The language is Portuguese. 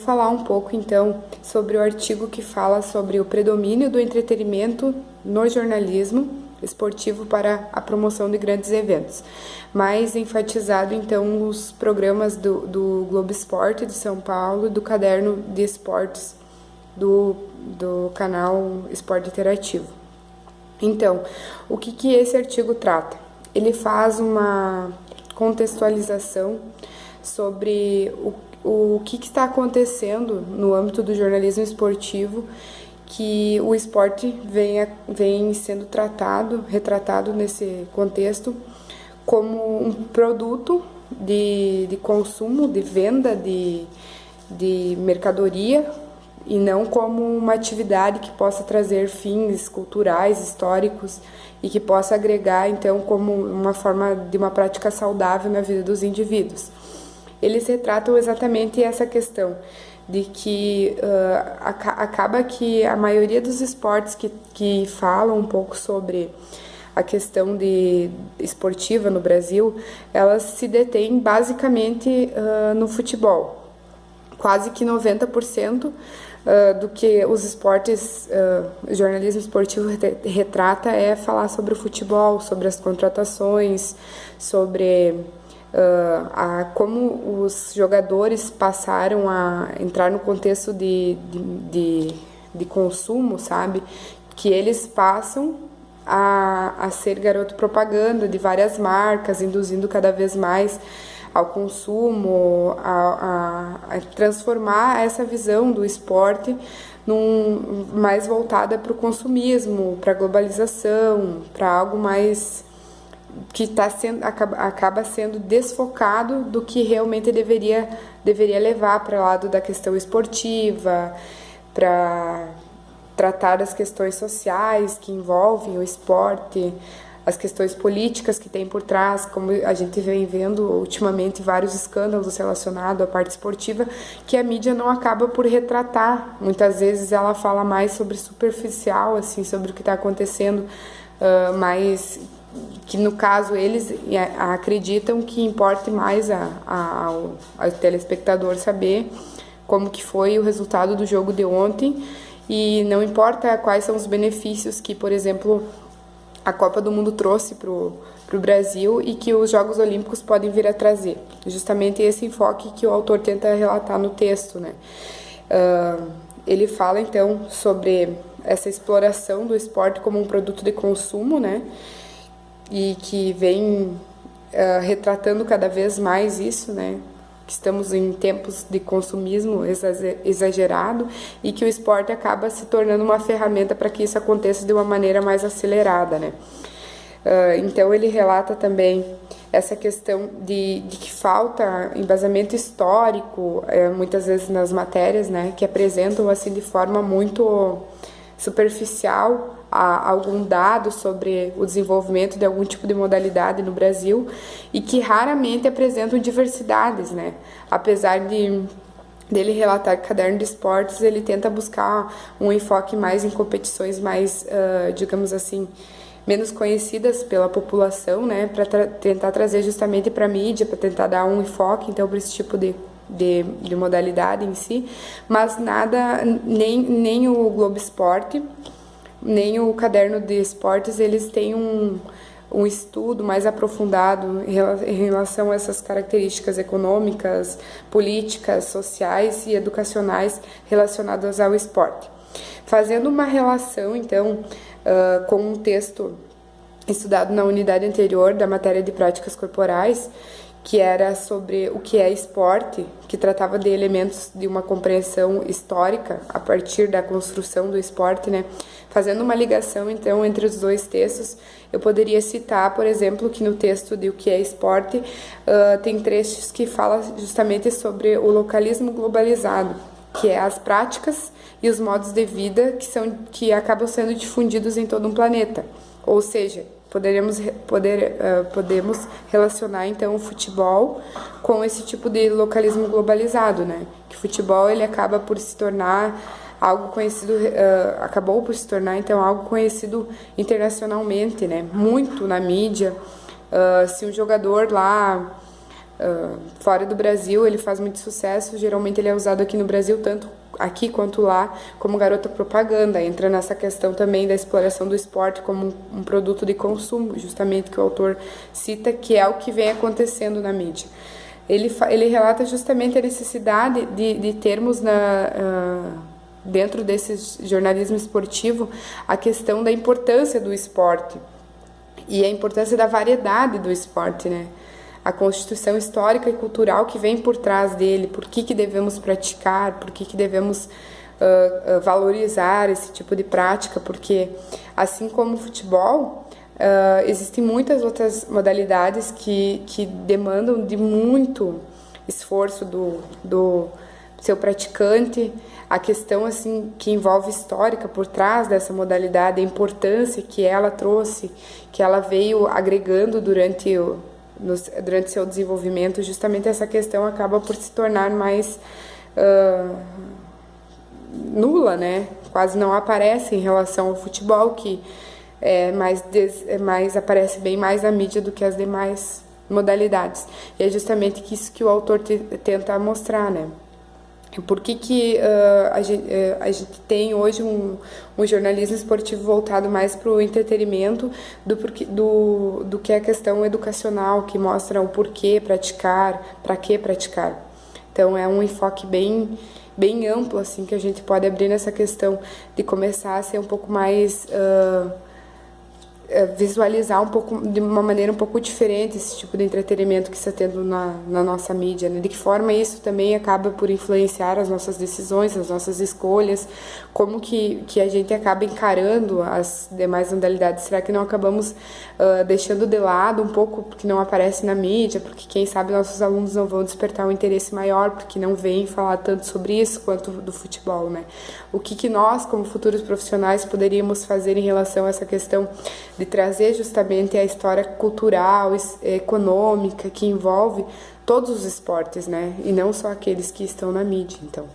Falar um pouco então sobre o artigo que fala sobre o predomínio do entretenimento no jornalismo esportivo para a promoção de grandes eventos, mais enfatizado então os programas do Globo Esporte de São Paulo e do Caderno de Esportes do canal Esporte Interativo. Então, o que esse artigo trata? Ele faz uma contextualização sobre o que está acontecendo no âmbito do jornalismo esportivo, que o esporte vem sendo retratado nesse contexto como um produto de consumo, de venda de mercadoria, e não como uma atividade que possa trazer fins culturais, históricos, e que possa agregar, então, como uma forma de uma prática saudável na vida dos indivíduos. Eles retratam exatamente essa questão de que acaba que a maioria dos esportes que falam um pouco sobre a questão esportiva no Brasil, elas se detêm basicamente no futebol. Quase que 90% do que os esportes, o jornalismo esportivo retrata é falar sobre o futebol, sobre as contratações, sobre como os jogadores passaram a entrar no contexto de consumo, sabe? Que eles passam a ser garoto propaganda de várias marcas, induzindo cada vez mais ao consumo, a transformar essa visão do esporte mais voltada para o consumismo, para a globalização, para algo mais que acaba sendo desfocado do que realmente deveria levar para o lado da questão esportiva, para tratar das questões sociais que envolvem o esporte, as questões políticas que tem por trás, como a gente vem vendo ultimamente vários escândalos relacionados à parte esportiva, que a mídia não acaba por retratar. Muitas vezes ela fala mais sobre superficial, assim, sobre o que está acontecendo, mas que no caso eles acreditam que importe mais ao telespectador saber como que foi o resultado do jogo de ontem, e não importa quais são os benefícios que, por exemplo, a Copa do Mundo trouxe para o Brasil e que os Jogos Olímpicos podem vir a trazer. Justamente esse enfoque que o autor tenta relatar no texto, né? Ele fala então sobre essa exploração do esporte como um produto de consumo, né? E que vem retratando cada vez mais isso, né? Que estamos em tempos de consumismo exagerado e que o esporte acaba se tornando uma ferramenta para que isso aconteça de uma maneira mais acelerada, né? Então ele relata também essa questão de que falta embasamento histórico, muitas vezes nas matérias, né? Que apresentam assim de forma muito superficial algum dado sobre o desenvolvimento de algum tipo de modalidade no Brasil e que raramente apresentam diversidades, né? Apesar dele relatar que Caderno de Esportes, ele tenta buscar um enfoque mais em competições mais, digamos assim, menos conhecidas pela população, né? Para tentar trazer justamente para a mídia, para tentar dar um enfoque, então, para esse tipo de modalidade em si, mas nada, nem o Globo Esporte, nem o Caderno de Esportes, eles têm um estudo mais aprofundado em relação a essas características econômicas, políticas, sociais e educacionais relacionadas ao esporte. Fazendo uma relação, então, com um texto estudado na unidade anterior da matéria de práticas corporais, que era sobre o que é esporte, que tratava de elementos de uma compreensão histórica a partir da construção do esporte, né? Fazendo uma ligação, então, entre os dois textos, eu poderia citar, por exemplo, que no texto de O que é esporte, tem trechos que falam justamente sobre o localismo globalizado, que é as práticas e os modos de vida que acabam sendo difundidos em todo um planeta. Ou seja, podemos relacionar então o futebol com esse tipo de localismo globalizado, né? Que o futebol ele acaba por se tornar algo conhecido, acabou por se tornar então algo conhecido internacionalmente, né? Muito na mídia. Se um jogador lá fora do Brasil, ele faz muito sucesso, geralmente ele é usado aqui no Brasil, tanto aqui quanto lá, como garota propaganda. Entra nessa questão também da exploração do esporte como um produto de consumo, justamente que o autor cita, que é o que vem acontecendo na mídia. Ele relata justamente a necessidade de termos dentro desse jornalismo esportivo a questão da importância do esporte e a importância da variedade do esporte, né? A constituição histórica e cultural que vem por trás dele, por que devemos praticar, por que devemos valorizar esse tipo de prática, porque assim como o futebol, existem muitas outras modalidades que demandam de muito esforço do seu praticante, a questão assim que envolve histórica por trás dessa modalidade, a importância que ela trouxe, que ela veio agregando durante seu desenvolvimento, justamente essa questão acaba por se tornar mais nula, né? Quase não aparece em relação ao futebol, que aparece bem mais na mídia do que as demais modalidades. E é justamente isso que o autor tenta mostrar, né? Por que a gente tem hoje um jornalismo esportivo voltado mais para o entretenimento do que a questão educacional, que mostra o porquê praticar, para que praticar. Então é um enfoque bem amplo assim, que a gente pode abrir nessa questão de começar a ser um pouco mais... visualizar um pouco, de uma maneira um pouco diferente esse tipo de entretenimento que está tendo na nossa mídia, né? De que forma isso também acaba por influenciar as nossas decisões, as nossas escolhas, como que a gente acaba encarando as demais modalidades. Será que não acabamos deixando de lado um pouco porque não aparece na mídia, porque quem sabe nossos alunos não vão despertar um interesse maior porque não vêm falar tanto sobre isso quanto do futebol, né? O que nós, como futuros profissionais, poderíamos fazer em relação a essa questão de trazer justamente a história cultural, econômica, que envolve todos os esportes, né? E não só aqueles que estão na mídia, então.